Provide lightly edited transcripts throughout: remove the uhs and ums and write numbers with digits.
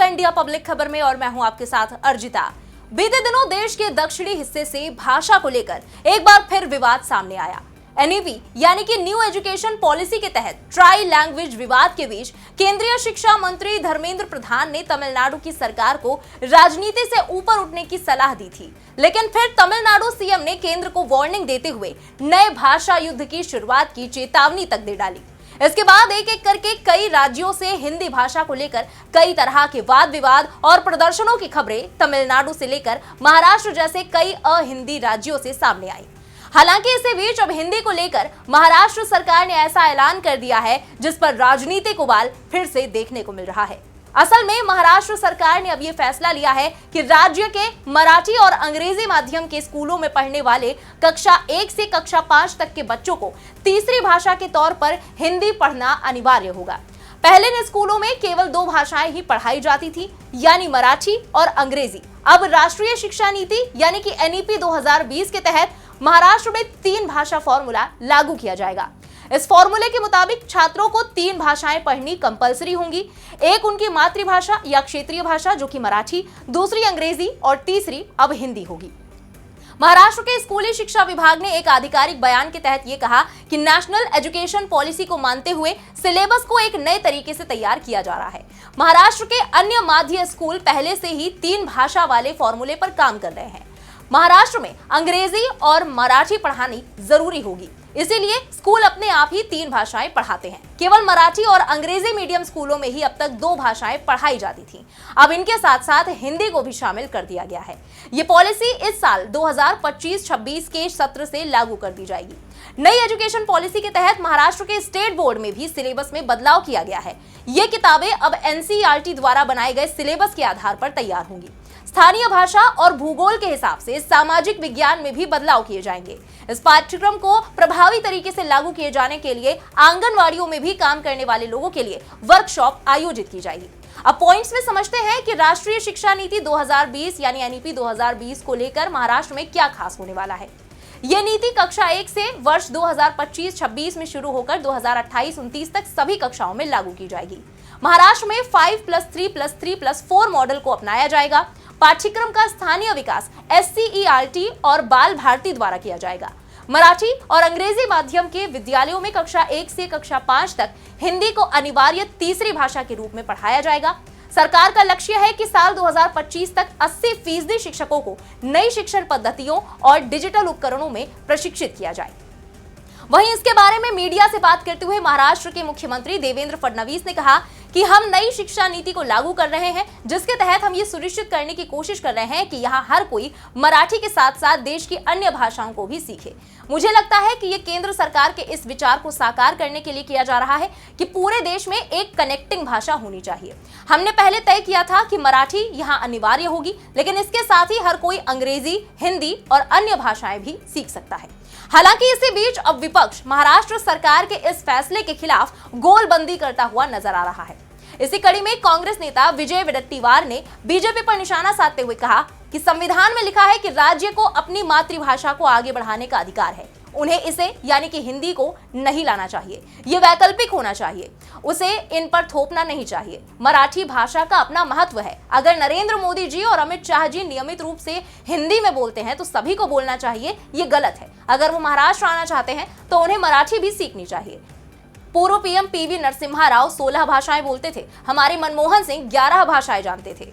आपका India public खबर में और मैं हूं आपके साथ अर्जिता। बीते दिनों देश के दक्षिणी हिस्से से भाषा को लेकर एक बार फिर विवाद सामने आया। एनईपी यानी कि न्यू एजुकेशन पॉलिसी के तहत ट्राई लैंग्वेज विवाद के बीच केंद्रीय शिक्षा मंत्री धर्मेंद्र प्रधान ने तमिलनाडु की सरकार को राजनीति से ऊपर उठने की सलाह दी थी, लेकिन फिर तमिलनाडु सीएम ने केंद्र को वार्निंग देते हुए नए भाषा युद्ध की शुरुआत की चेतावनी तक दे डाली। इसके बाद एक एक करके कई राज्यों से हिंदी भाषा को लेकर कई तरह के वाद विवाद और प्रदर्शनों की खबरें तमिलनाडु से लेकर महाराष्ट्र जैसे कई अहिंदी राज्यों से सामने आई। हालांकि इसी बीच अब हिंदी को लेकर महाराष्ट्र सरकार ने ऐसा ऐलान कर दिया है जिस पर राजनीतिक उबाल फिर से देखने को मिल रहा है। असल में महाराष्ट्र सरकार ने अब यह फैसला लिया है कि राज्य के मराठी और अंग्रेजी माध्यम के स्कूलों में पढ़ने वाले कक्षा 1 से कक्षा 5 तक के बच्चों को तीसरी भाषा के तौर पर हिंदी पढ़ना अनिवार्य होगा। पहले इन स्कूलों में केवल 2 भाषाएं ही पढ़ाई जाती थी, यानी मराठी और अंग्रेजी। अब राष्ट्रीय शिक्षा नीति यानी कि एनईपी 2020 के तहत महाराष्ट्र में 3 भाषा फॉर्मूला लागू किया जाएगा। इस फॉर्मूले के मुताबिक छात्रों को 3 भाषाएं पढ़नी कंपलसरी होंगी। एक उनकी मातृभाषा या क्षेत्रीय भाषा जो कि मराठी, दूसरी अंग्रेजी और तीसरी अब हिंदी होगी। महाराष्ट्र के स्कूली शिक्षा विभाग ने एक आधिकारिक बयान के तहत यह कहा कि नेशनल एजुकेशन पॉलिसी को मानते हुए सिलेबस को एक नए तरीके से तैयार किया जा रहा है। महाराष्ट्र के अन्य माध्य स्कूल पहले से ही 3 भाषा वाले फॉर्मूले पर काम कर रहे हैं। महाराष्ट्र में अंग्रेजी और मराठी पढ़ानी जरूरी होगी, इसीलिए स्कूल अपने आप ही 3 भाषाएं पढ़ाते हैं। केवल मराठी और अंग्रेजी मीडियम स्कूलों में ही अब तक 2 भाषाएं पढ़ाई जाती थीं। अब इनके साथ साथ हिंदी को भी शामिल कर दिया गया है। ये पॉलिसी इस साल 2025-26 के सत्र से लागू कर दी जाएगी। नई एजुकेशन पॉलिसी के तहत महाराष्ट्र के स्टेट बोर्ड में भी सिलेबस में बदलाव किया गया है। ये किताबें अब एनसीईआरटी द्वारा बनाए गए सिलेबस के आधार पर तैयार होंगी। स्थानीय भाषा और भूगोल के हिसाब से सामाजिक विज्ञान में भी बदलाव किए जाएंगे। इस पाठ्यक्रम को प्रभावी तरीके से लागू किए जाने के लिए आंगनवाड़ियों में भी काम करने वाले लोगों के लिए वर्कशॉप आयोजित की जाएगी। अब पॉइंट्स में समझते हैं कि राष्ट्रीय शिक्षा नीति 2020 यानी एनईपी 2020 को लेकर महाराष्ट्र में क्या खास होने वाला है। ये नीति कक्षा 1 से वर्ष 2025-26 में शुरू होकर 2028-29 तक सभी कक्षाओं में लागू की जाएगी। महाराष्ट्र में 5+3+3+4 मॉडल को अपनाया जाएगा। पाठ्यक्रम का स्थानीय विकास एससीईआरटी और बाल भारती द्वारा किया जाएगा। मराठी और अंग्रेजी माध्यम के विद्यालयों में कक्षा 1 से कक्षा 5 तक हिंदी को अनिवार्य तीसरी भाषा के रूप में पढ़ाया जाएगा। सरकार का लक्ष्य है कि साल 2025 तक 80% शिक्षकों को नई शिक्षण पद्धतियों और डिजिटल उपकरणों में प्रशिक्षित किया जाए। वहीं इसके बारे में मीडिया से बात करते हुए महाराष्ट्र के मुख्यमंत्री देवेंद्र फडणवीस ने कहा कि हम नई शिक्षा नीति को लागू कर रहे हैं, जिसके तहत हम ये सुनिश्चित करने की कोशिश कर रहे हैं कि यहाँ हर कोई मराठी के साथ साथ देश की अन्य भाषाओं को भी सीखे। मुझे लगता है कि ये केंद्र सरकार के इस विचार को साकार करने के लिए किया जा रहा है कि पूरे देश में एक कनेक्टिंग भाषा होनी चाहिए। हमने पहले तय किया था कि मराठी यहाँ अनिवार्य होगी, लेकिन इसके साथ ही हर कोई अंग्रेजी, हिंदी और अन्य भाषाएं भी सीख सकता है। हालांकि इसी बीच अब विपक्ष महाराष्ट्र सरकार के इस फैसले के खिलाफ गोलबंदी करता हुआ नजर आ रहा है। इसी कड़ी में कांग्रेस नेता विजय वडेट्टीवार ने बीजेपी पर निशाना साधते हुए कहा कि संविधान में लिखा है कि राज्य को अपनी मातृभाषा को आगे बढ़ाने का अधिकार है। उन्हें इसे यानी कि हिंदी को नहीं लाना चाहिए, ये वैकल्पिक होना चाहिए, उसे इन पर थोपना नहीं चाहिए। मराठी भाषा का अपना महत्व है। अगर नरेंद्र मोदी जी और अमित शाह जी नियमित रूप से हिंदी में बोलते हैं तो सभी को बोलना चाहिए, ये गलत है। अगर वो महाराष्ट्र आना चाहते हैं तो उन्हें मराठी भी सीखनी चाहिए। पूर्व पीएम पीवी नरसिम्हा राव 16 भाषाएं बोलते थे, हमारे मनमोहन सिंह 11 भाषाएं जानते थे।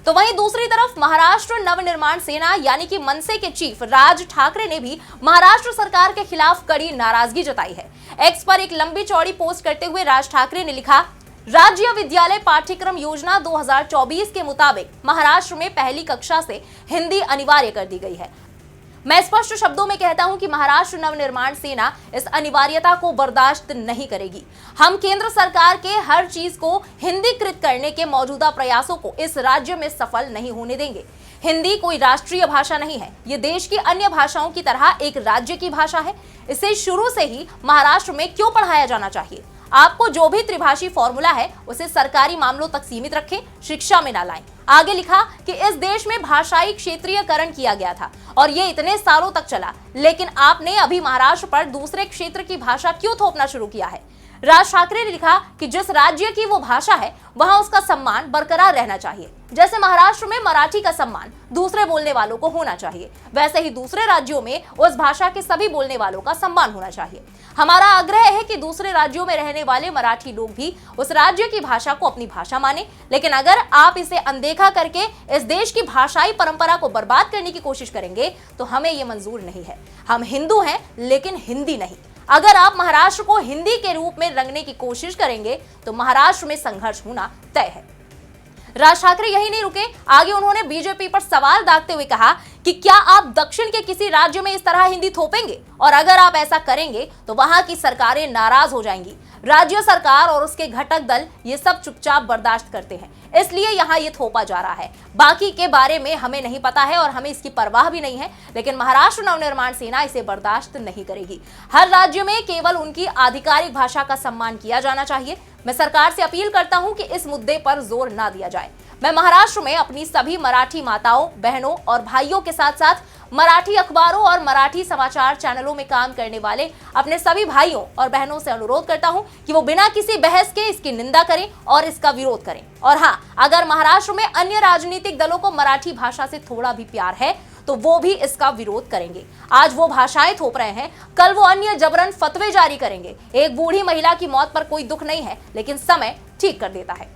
तो वहीं दूसरी तरफ महाराष्ट्र नवनिर्माण सेना यानी कि मनसे के चीफ राज ठाकरे ने भी महाराष्ट्र सरकार के खिलाफ कड़ी नाराजगी जताई है। एक्स पर एक लंबी चौड़ी पोस्ट करते हुए राज ठाकरे ने लिखा, राज्य विद्यालय पाठ्यक्रम योजना 2024 के मुताबिक महाराष्ट्र में पहली कक्षा से हिंदी अनिवार्य कर दी गई है। मैं स्पष्ट शब्दों में कहता हूं कि महाराष्ट्र नवनिर्माण सेना इस अनिवार्यता को बर्दाश्त नहीं करेगी। हम केंद्र सरकार के हर चीज को हिंदीकृत करने के मौजूदा प्रयासों को इस राज्य में सफल नहीं होने देंगे। हिंदी कोई राष्ट्रीय भाषा नहीं है, ये देश की अन्य भाषाओं की तरह एक राज्य की भाषा है। इसे शुरू से ही महाराष्ट्र में क्यों पढ़ाया जाना चाहिए? आपको जो भी त्रिभाषी फॉर्मूला है उसे सरकारी मामलों तक सीमित रखें, शिक्षा में ना लाएं। आगे लिखा कि इस देश में भाषाई क्षेत्रीयकरण किया गया था और ये इतने सालों तक चला, लेकिन आपने अभी महाराष्ट्र पर दूसरे क्षेत्र की भाषा क्यों थोपना शुरू किया है? राज ठाकरे ने लिखा कि जिस राज्य की वो भाषा है वहां उसका सम्मान बरकरार रहना चाहिए। जैसे महाराष्ट्र में मराठी का सम्मान दूसरे बोलने वालों को होना चाहिए, वैसे ही दूसरे राज्यों में उस भाषा के सभी बोलने वालों का सम्मान होना चाहिए। हमारा आग्रह है कि दूसरे राज्यों में रहने वाले मराठी लोग भी उस राज्य की भाषा को अपनी भाषा माने, लेकिन अगर आप इसे अनदेखा करके इस देश की भाषाई परंपरा को बर्बाद करने की कोशिश करेंगे तो हमें ये मंजूर नहीं है। हम हिंदू हैं लेकिन हिंदी नहीं। अगर आप महाराष्ट्र को हिंदी के रूप में रंगने की कोशिश करेंगे तो महाराष्ट्र में संघर्ष होना तय है। राज ठाकरे यही नहीं रुके, आगे उन्होंने बीजेपी पर सवाल दागते हुए कहा कि क्या आप दक्षिण के किसी राज्य में इस तरह हिंदी थोपेंगे, और अगर आप ऐसा करेंगे तो वहां की सरकारें नाराज हो जाएंगी। राज्य सरकार और उसके घटक दल ये सब चुपचाप बर्दाश्त करते हैं, इसलिए यहाँ ये थोपा जा रहा है। बाकी के बारे में हमें नहीं पता है और हमें इसकी परवाह भी नहीं है, लेकिन महाराष्ट्र नवनिर्माण सेना इसे बर्दाश्त नहीं करेगी। हर राज्य में केवल उनकी आधिकारिक भाषा का सम्मान किया जाना चाहिए। मैं सरकार से अपील करता हूं कि इस मुद्दे पर जोर ना दिया जाए। मैं महाराष्ट्र में अपनी सभी मराठी माताओं, बहनों और भाइयों के साथ साथ मराठी अखबारों और मराठी समाचार चैनलों में काम करने वाले अपने सभी भाइयों और बहनों से अनुरोध करता हूं कि वो बिना किसी बहस के इसकी निंदा करें और इसका विरोध करें। और हाँ, अगर महाराष्ट्र में अन्य राजनीतिक दलों को मराठी भाषा से थोड़ा भी प्यार है तो वो भी इसका विरोध करेंगे। आज वो भाषाएं थोप रहे हैं, कल वो अन्य जबरन फतवे जारी करेंगे। एक बूढ़ी महिला की मौत पर कोई दुख नहीं है, लेकिन समय ठीक कर देता है।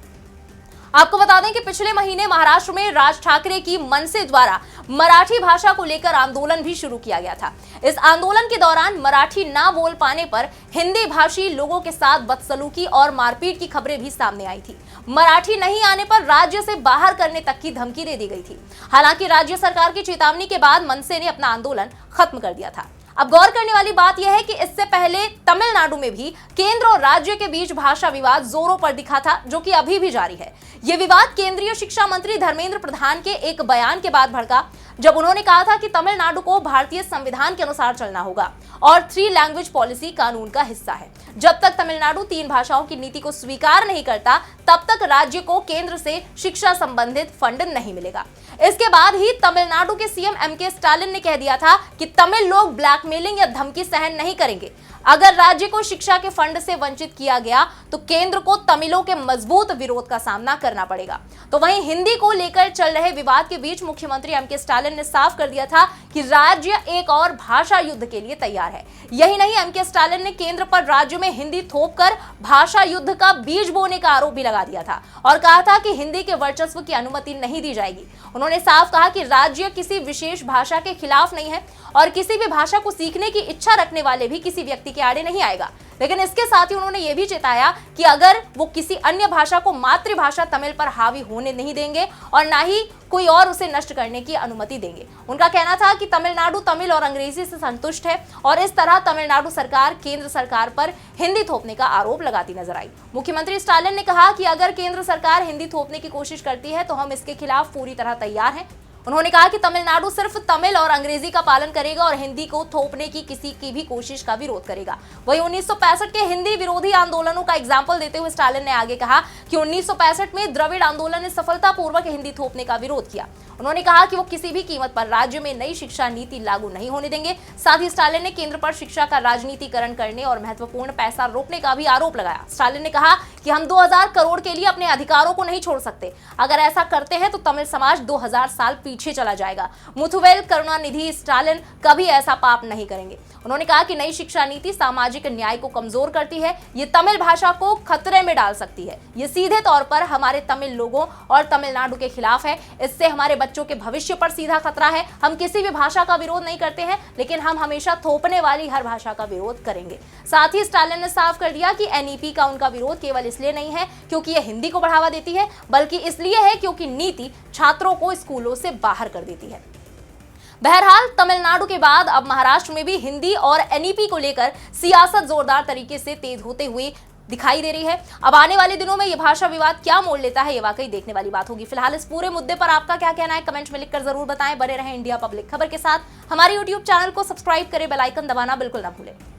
आपको बता दें कि पिछले महीने महाराष्ट्र में राज ठाकरे की मनसे द्वारा मराठी भाषा को लेकर आंदोलन भी शुरू किया गया था। इस आंदोलन के दौरान मराठी ना बोल पाने पर हिंदी भाषी लोगों के साथ बदसलूकी और मारपीट की खबरें भी सामने आई थी। मराठी नहीं आने पर राज्य से बाहर करने तक की धमकी दे दी गई थी। हालांकि राज्य सरकार की चेतावनी के बाद मनसे ने अपना आंदोलन खत्म कर दिया था। अब गौर करने वाली बात यह है कि इससे पहले तमिलनाडु में भी केंद्र और राज्य के बीच भाषा विवाद जोरों पर दिखा था, जो कि अभी भी जारी है। यह विवाद केंद्रीय शिक्षा मंत्री धर्मेंद्र प्रधान के एक बयान के बाद भड़का, जब उन्होंने कहा था कि तमिलनाडु को भारतीय संविधान के अनुसार चलना होगा और 3 लैंग्वेज पॉलिसी कानून का हिस्सा है। जब तक तमिलनाडु 3 भाषाओं की नीति को स्वीकार नहीं करता, तब तक राज्य को केंद्र से शिक्षा संबंधित फंड नहीं मिलेगा। इसके बाद ही तमिलनाडु के सीएम एमके स्टालिन ने कह दिया था कि तमिल लोग ब्लैकमेलिंग या धमकी सहन नहीं करेंगे। अगर राज्य को शिक्षा के फंड से वंचित किया गया तो केंद्र को तमिलों के मजबूत विरोध का सामना करना पड़ेगा। तो वहीं हिंदी को लेकर चल रहे विवाद के बीच मुख्यमंत्री एमके स्टालिन ने साफ कर दिया था कि राज्य एक और भाषा युद्ध के लिए तैयार है। यही नहीं, एमके स्टालिन ने केंद्र पर राज्य में हिंदी थोपकर भाषा युद्ध का बीज बोने का आरोप भी लगा दिया था और कहा था कि हिंदी के वर्चस्व की अनुमति नहीं दी जाएगी। उन्होंने साफ कहा कि राज्य किसी विशेष भाषा के खिलाफ नहीं है और किसी भी भाषा को सीखने की इच्छा रखने वाले भी किसी व्यक्ति के आड़े नहीं आएगा। लेकिन इसके साथ ही उन्होंने ये भी चेताया कि अगर वो किसी अन्य भाषा को मातृभाषा तमिल पर हावी होने नहीं देंगे और ना ही कोई और उसे नष्ट करने की अनुमति देंगे। उनका कहना था कि तमिलनाडु तमिल और अंग्रेजी से संतुष्ट है और इस तरह तमिलनाडु सरकार केंद्र सरकार पर हिंदी थोपने का आरोप लगाती नजर आई। मुख्यमंत्री स्टालिन ने कहा कि अगर केंद्र सरकार हिंदी थोपने की कोशिश करती है तो हम इसके खिलाफ पूरी तरह तैयार हैं। उन्होंने कहा कि तमिलनाडु सिर्फ तमिल और अंग्रेजी का पालन करेगा और हिंदी को थोपने की किसी की भी कोशिश का विरोध करेगा। वहीं 1965 के हिंदी विरोधी आंदोलनों का एग्जाम्पल देते हुए स्टालिन ने आगे कहा कि 1965 में द्रविड़ आंदोलन ने सफलतापूर्वक हिंदी थोपने का विरोध किया। उन्होंने कहा कि वो किसी भी कीमत पर राज्य में नई शिक्षा नीति लागू नहीं होने देंगे। साथ ही स्टालिन ने केंद्र पर शिक्षा का राजनीतिकरण करने और महत्वपूर्ण पैसा रोकने का भी आरोप लगाया। स्टालिन ने कहा कि हम 2000 करोड़ के लिए अपने अधिकारों को नहीं छोड़ सकते। अगर ऐसा करते हैं तो तमिल समाज 2000 साल पीछे चला जाएगा। मुथुवेल करुणानिधि स्टालिन कभी ऐसा पाप नहीं करेंगे। उन्होंने कहा कि नई शिक्षा नीति सामाजिक न्याय को कमजोर करती है, ये तमिल भाषा को खतरे में डाल सकती है, ये सीधे तौर पर हमारे तमिल लोगों और तमिलनाडु के खिलाफ है, इससे हमारे बच्चों के भविष्य पर सीधा खतरा है। हम किसी भी भाषा का विरोध नहीं करते हैं, लेकिन हम हमेशा थोपने वाली हर भाषा का विरोध करेंगे। साथ ही स्टालिन ने साफ कर दिया कि एनईपी का उनका विरोध केवल इसलिए नहीं है क्योंकि यह हिंदी को बढ़ावा देती है, बल्कि इसलिए है क्योंकि नीति छात्रों को स्कूलों से बाहर कर देती है। बहरहाल तमिलनाडु के बाद अब महाराष्ट्र में भी हिंदी और एनईपी को लेकर सियासत जोरदार तरीके से तेज होते हुए दिखाई दे रही है। अब आने वाले दिनों में यह भाषा विवाद क्या मोड़ लेता है, ये वाकई देखने वाली बात होगी। फिलहाल इस पूरे मुद्दे पर आपका क्या कहना है, कमेंट में लिखकर जरूर बताएं। बने रहें इंडिया पब्लिक खबर के साथ। हमारे यूट्यूब चैनल को सब्सक्राइब करें, बेल आइकन दबाना बिल्कुल ना भूलें।